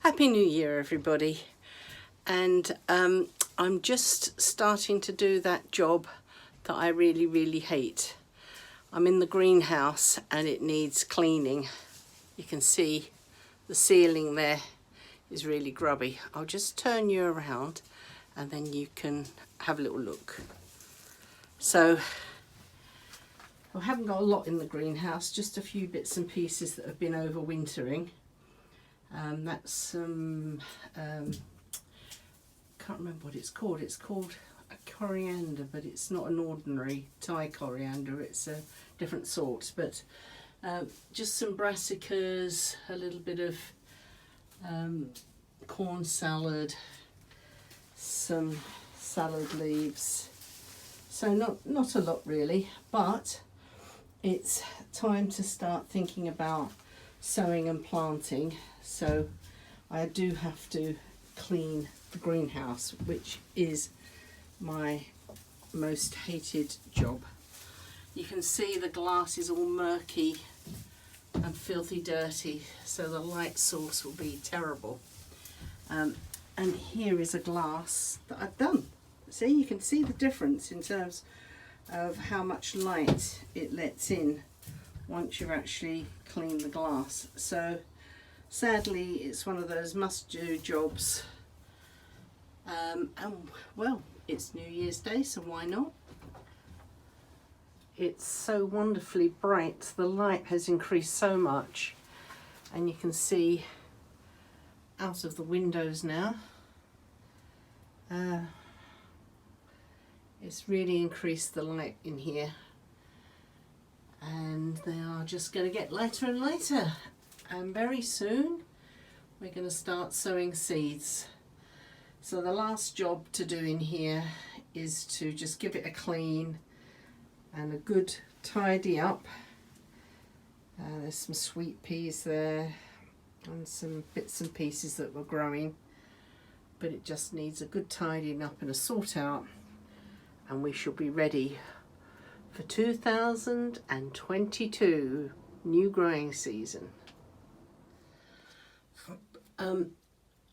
Happy New Year, everybody. And I'm just starting to do that job that I really hate. I'm in the greenhouse and it needs cleaning. You can see the ceiling there is really grubby. I'll just turn you around and then you can have a little look. So I haven't got a lot in the greenhouse, just a few bits and pieces that have been overwintering. That's some, can't remember what it's called. It's called a coriander, but it's not an ordinary Thai coriander. It's a different sort. But just some brassicas, a little bit of corn salad, some salad leaves. So not a lot really, but it's time to start thinking about sowing and planting. So I do have to clean the greenhouse, which is my most hated job. You can see the glass is all murky and filthy dirty, so the light source will be terrible. And here is a glass that I've done. See, you can see the difference in terms of how much light it lets in once you've actually cleaned the glass. So sadly it's one of those must-do jobs, and well, it's New Year's Day, so why not? It's so wonderfully bright, the light has increased so much, and you can see out of the windows now. It's really increased the light in here, and they are just going to get lighter and lighter, and very soon we're going to start sowing seeds. So the last job to do in here is to just give it a clean and a good tidy up. There's some sweet peas there and some bits and pieces that were growing, but it just needs a good tidying up and a sort out, and we shall be ready for 2022 new growing season.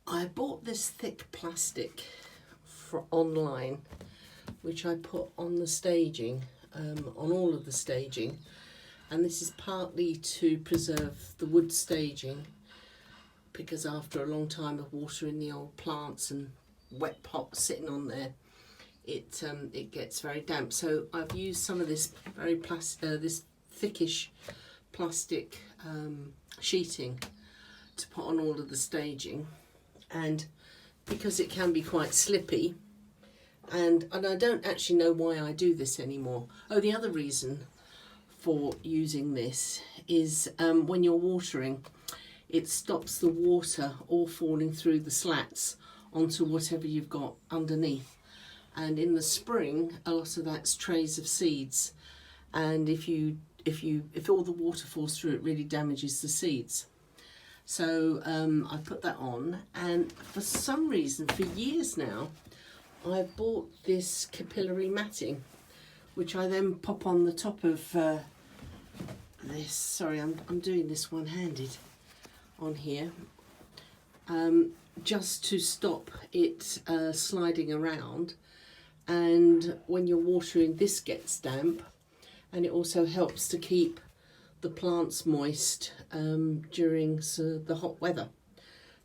I bought this thick plastic online, which I put on the staging, on all of the staging, and this is partly to preserve the wood staging, because after a long time of watering the old plants and wet pots sitting on there, it gets very damp. So I've used some of this this thickish plastic sheeting to put on all of the staging, and because it can be quite slippy, and I don't actually know why I do this anymore. Oh, the other reason for using this is when you're watering, it stops the water all falling through the slats onto whatever you've got underneath. And in the spring, a lot of that's trays of seeds, and if all the water falls through, it really damages the seeds. So I put that on, and for some reason, for years now, I bought this capillary matting, which I then pop on the top of this. Sorry, I'm doing this one-handed on here, just to stop it sliding around. And when you're watering, this gets damp, and it also helps to keep the plants moist during the hot weather.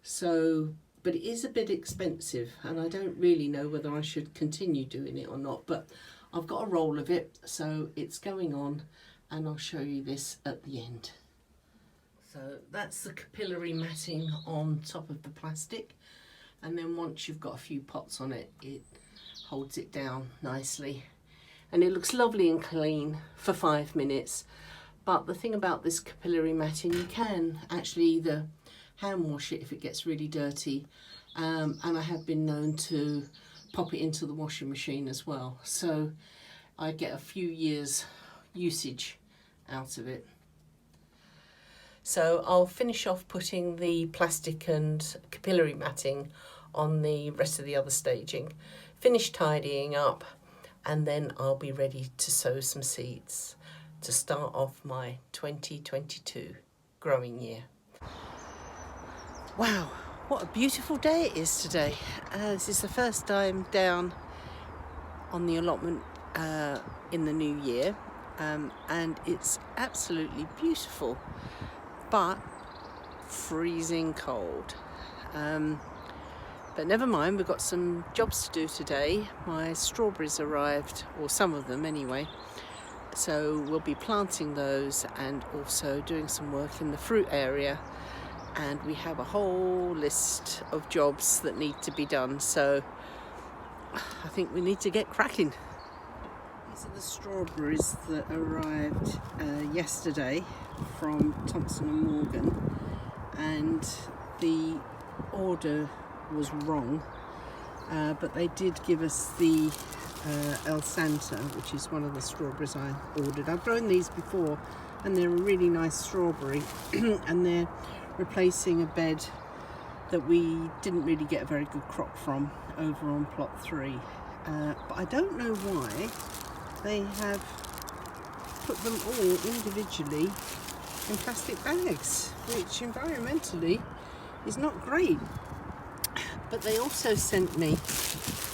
So, but it is a bit expensive, and I don't really know whether I should continue doing it or not, but I've got a roll of it, so it's going on, and I'll show you this at the end. So that's the capillary matting on top of the plastic, and then once you've got a few pots on it, it holds it down nicely, and it looks lovely and clean for 5 minutes. But the thing about this capillary matting, you can actually either hand wash it if it gets really dirty, and I have been known to pop it into the washing machine as well, so I get a few years usage out of it. So I'll finish off putting the plastic and capillary matting on the rest of the other staging, finish tidying up, and then I'll be ready to sow some seeds to start off my 2022 growing year. Wow, What a beautiful day it is today. This is the first time down on the allotment in the new year, and it's absolutely beautiful, but freezing cold. But never mind, we've got some jobs to do today. My strawberries arrived, or some of them anyway, so we'll be planting those and also doing some work in the fruit area. And we have a whole list of jobs that need to be done, so I think we need to get cracking. These are the strawberries that arrived yesterday from Thompson & Morgan, and the order was wrong, but they did give us the El Santa, which is one of the strawberries I ordered. I've grown these before and they're a really nice strawberry and they're replacing a bed that we didn't really get a very good crop from over on plot 3, but I don't know why they have put them all individually in plastic bags, which environmentally is not great. But they also sent me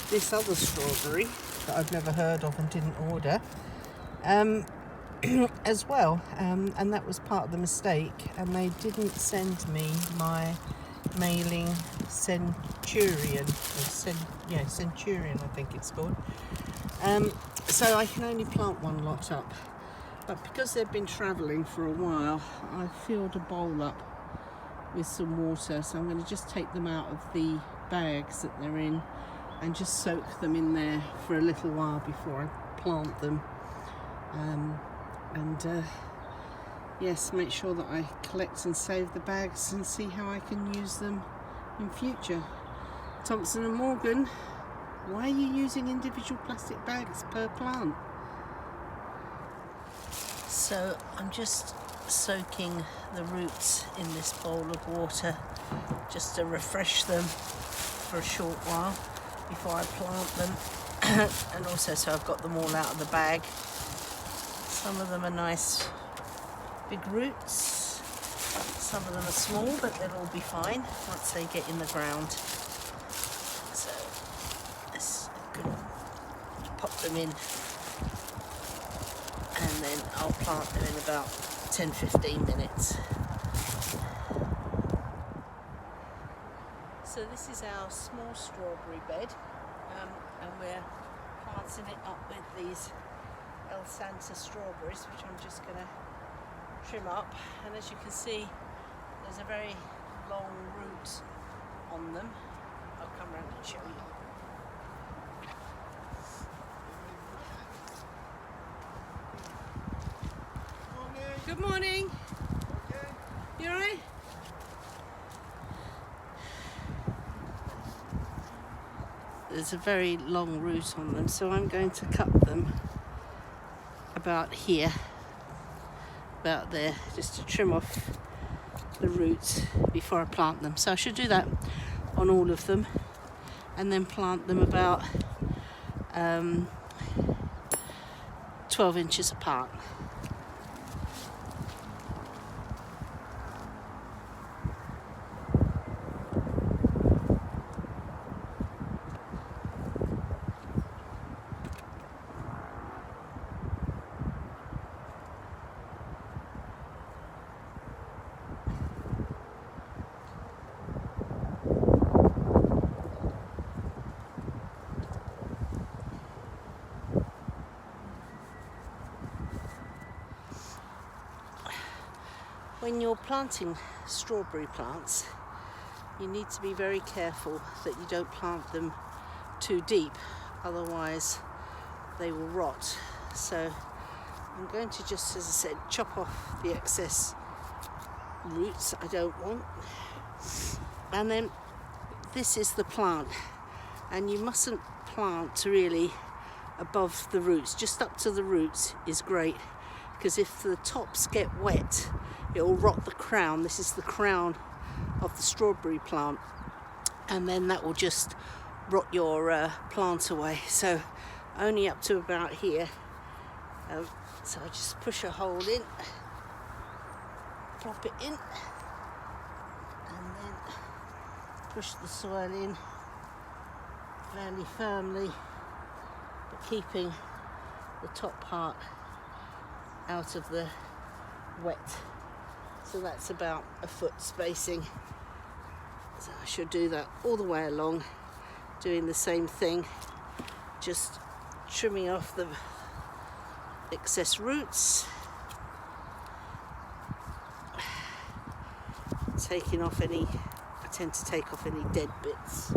this other strawberry that I've never heard of and didn't order as well, and that was part of the mistake, and they didn't send me my mailing Centurion, Centurion I think it's called, so I can only plant one lot up, but because they've been travelling for a while, I filled a bowl up with some water, so I'm going to just take them out of the bags that they're in and just soak them in there for a little while before I plant them. Yes, make sure that I collect and save the bags and see how I can use them in future. Thompson & Morgan, why are you using individual plastic bags per plant? So I'm just soaking the roots in this bowl of water just to refresh them for a short while before I plant them and also so I've got them all out of the bag. Some of them are nice big roots, some of them are small, but they'll all be fine once they get in the ground. So this I can pop them in and then I'll plant them in about 10-15 minutes. So this is our small strawberry bed, and we're planting it up with these El Santa strawberries, which I'm just going to trim up, and as you can see there's a very long root on them. I'll come around and show you. Good morning. Okay. You alright? There's a very long root on them, so I'm going to cut them about here, about there, just to trim off the roots before I plant them. So I should do that on all of them and then plant them about 12 inches apart. When you're planting strawberry plants, you need to be very careful that you don't plant them too deep, otherwise they will rot. So I'm going to just, as I said, chop off the excess roots I don't want. And then this is the plant, and you mustn't plant really above the roots. Just up to the roots is great, because if the tops get wet, it will rot the crown. This is the crown of the strawberry plant, and then that will just rot your plant away. So only up to about here. So I just push a hole in, plop it in, and then push the soil in fairly firmly, but keeping the top part out of the wet. So that's about a foot spacing. So I should do that all the way along, doing the same thing, just trimming off the excess roots, taking off any, I tend to take off any dead bits,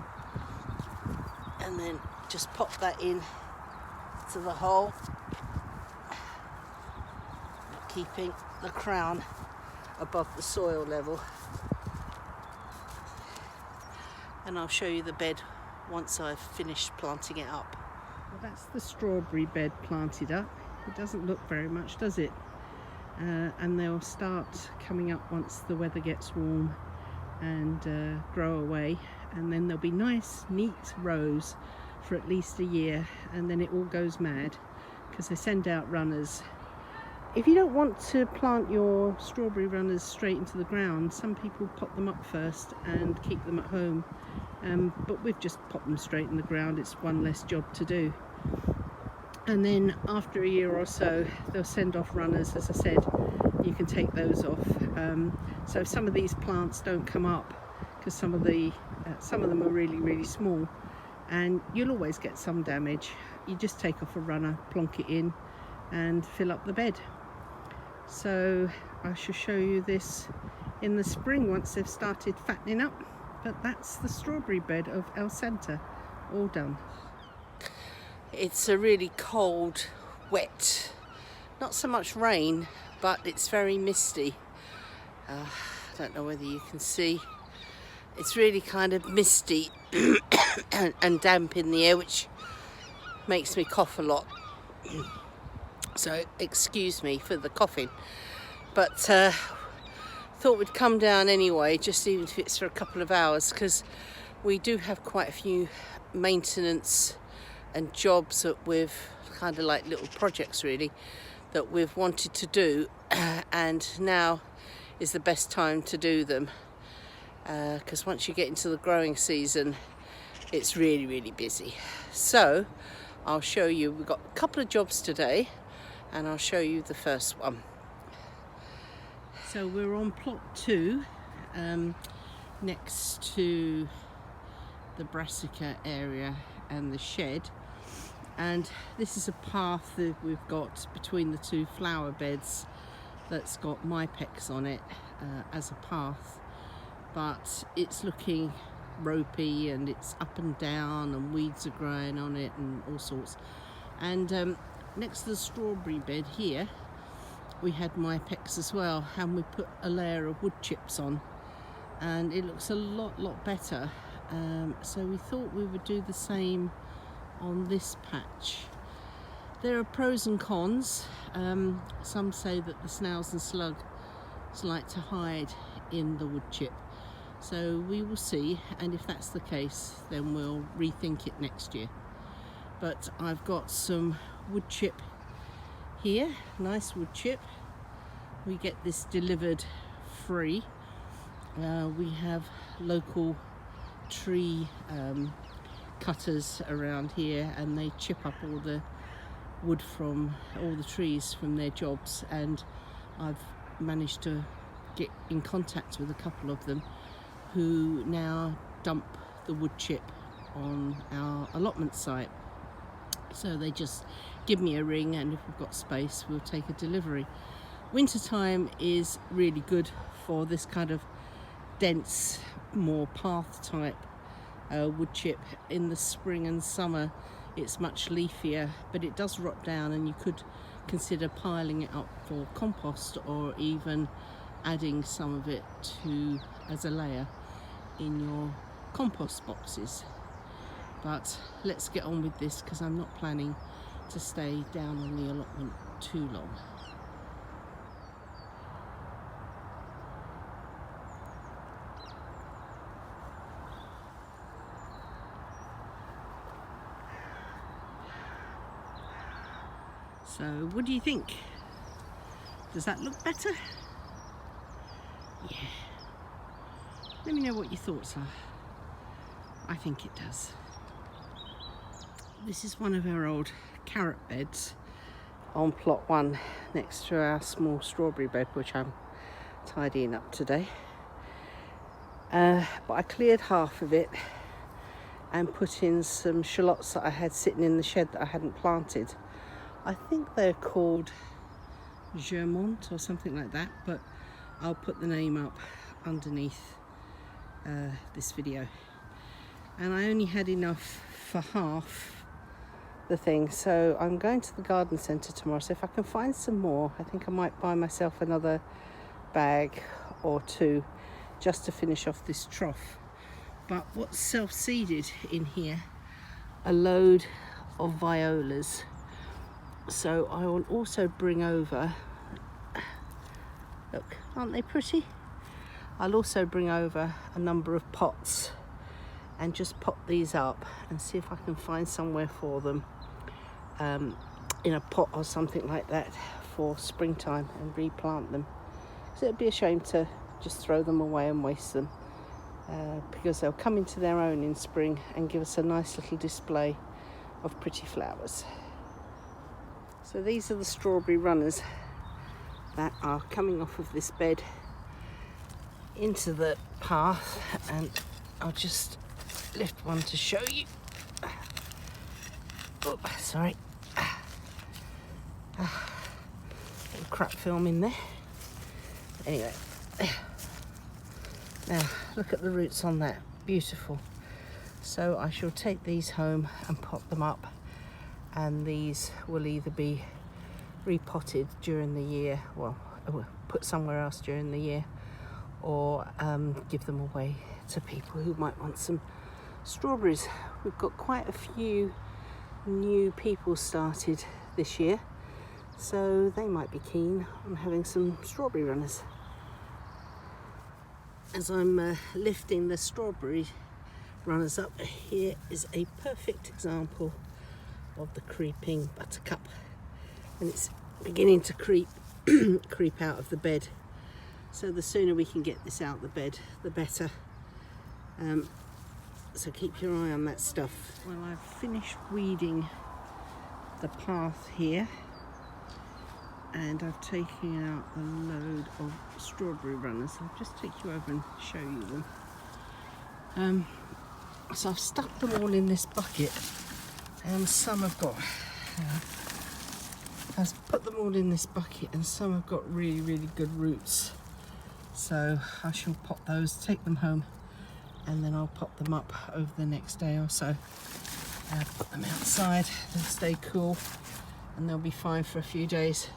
and then just pop that in to the hole, keeping the crown above the soil level. And I'll show you the bed once I've finished planting it up. Well, that's the strawberry bed planted up. It doesn't look very much, does it? And they'll start coming up once the weather gets warm and grow away, and then there'll be nice neat rows for at least a year, and then it all goes mad because they send out runners. If you don't want to plant your strawberry runners straight into the ground, some people pop them up first and keep them at home, but we've just popped them straight in the ground. It's one less job to do. And then after a year or so they'll send off runners. As I said, you can take those off. So if some of these plants don't come up, because some of them are really small, and you'll always get some damage, you just take off a runner, plonk it in and fill up the bed. So I shall show you this in the spring once they've started fattening up. But that's the strawberry bed of El Santa, all done. It's a really cold, wet, not so much rain, but it's very misty. I don't know whether you can see. It's really kind of misty and damp in the air, which makes me cough a lot. So excuse me for the coughing. But thought we'd come down anyway, just even if it's for a couple of hours, because we do have quite a few maintenance and jobs that we've kind of like little projects really that we've wanted to do, and now is the best time to do them, because once you get into the growing season it's really busy. So I'll show you, we've got a couple of jobs today and I'll show you the first one. So we're on plot 2, next to the brassica area and the shed, and this is a path that we've got between the two flower beds that's got mypex on it as a path, but it's looking ropey and it's up and down and weeds are growing on it and all sorts. And next to the strawberry bed here we had mypex as well, and we put a layer of wood chips on and it looks a lot better. So we thought we would do the same on this patch. There are pros and cons. Some say that the snails and slugs like to hide in the wood chip, so we will see, and if that's the case then we'll rethink it next year. But I've got some wood chip here, nice wood chip. We get this delivered free. We have local tree cutters around here, and they chip up all the wood from all the trees from their jobs, and I've managed to get in contact with a couple of them who now dump the wood chip on our allotment site. So they just give me a ring, and if we've got space we'll take a delivery. Winter time is really good for this kind of dense, more path type wood chip. In the spring and summer it's much leafier, but it does rot down, and you could consider piling it up for compost, or even adding some of it to as a layer in your compost boxes. But let's get on with this, because I'm not planning to stay down on the allotment too long. So what do you think? Does that look better? Yeah. Let me know what your thoughts are. I think it does. This is one of our old carrot beds on plot 1 next to our small strawberry bed, which I'm tidying up today. But I cleared half of it and put in some shallots that I had sitting in the shed that I hadn't planted. I think they're called Germont or something like that, but I'll put the name up underneath this video. And I only had enough for half the thing, so I'm going to the garden centre tomorrow, so if I can find some more, I think I might buy myself another bag or 2 just to finish off this trough. But what's self-seeded in here, a load of violas, so I will also bring over, look, aren't they pretty? I'll also bring over a number of pots and just pop these up and see if I can find somewhere for them in a pot or something like that for springtime and replant them. So it'd be a shame to just throw them away and waste them, because they'll come into their own in spring and give us a nice little display of pretty flowers. So these are the strawberry runners that are coming off of this bed into the path, and I'll just lift one to show you. Oh, sorry. Little crap film in there. Anyway, now look at the roots on that, beautiful. So I shall take these home and pot them up, and these will either be repotted during the year, well, put somewhere else during the year, or give them away to people who might want some strawberries. We've got quite a few new people started this year, so they might be keen on having some strawberry runners. As I'm lifting the strawberry runners up, here is a perfect example of the creeping buttercup, and it's beginning to creep out of the bed. So the sooner we can get this out the bed, the better. So keep your eye on that stuff. Well, I've finished weeding the path here, and I've taken out a load of strawberry runners. I'll just take you over and show you them. So I've stuck them all in this bucket, and some have got, I've put them all in this bucket, and some have got really, really good roots. So I shall pop those, take them home, and then I'll pop them up over the next day or so. Put them outside, they'll stay cool, and they'll be fine for a few days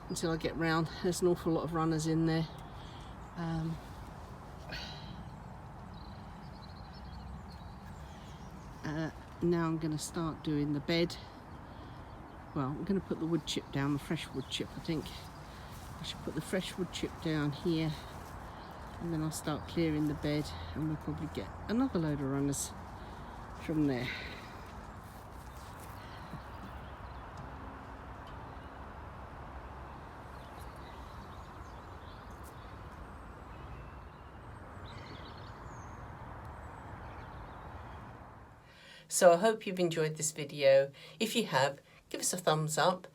until I get round. There's an awful lot of runners in there. Now I'm going to start doing the bed. Well, I'm going to put the wood chip down, the fresh wood chip, I think. I should put the fresh wood chip down here, and then I'll start clearing the bed, and we'll probably get another load of runners from there. So I hope you've enjoyed this video. If you have, give us a thumbs up.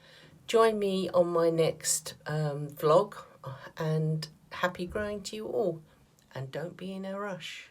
Join me on my next vlog, and happy growing to you all. And don't be in a rush.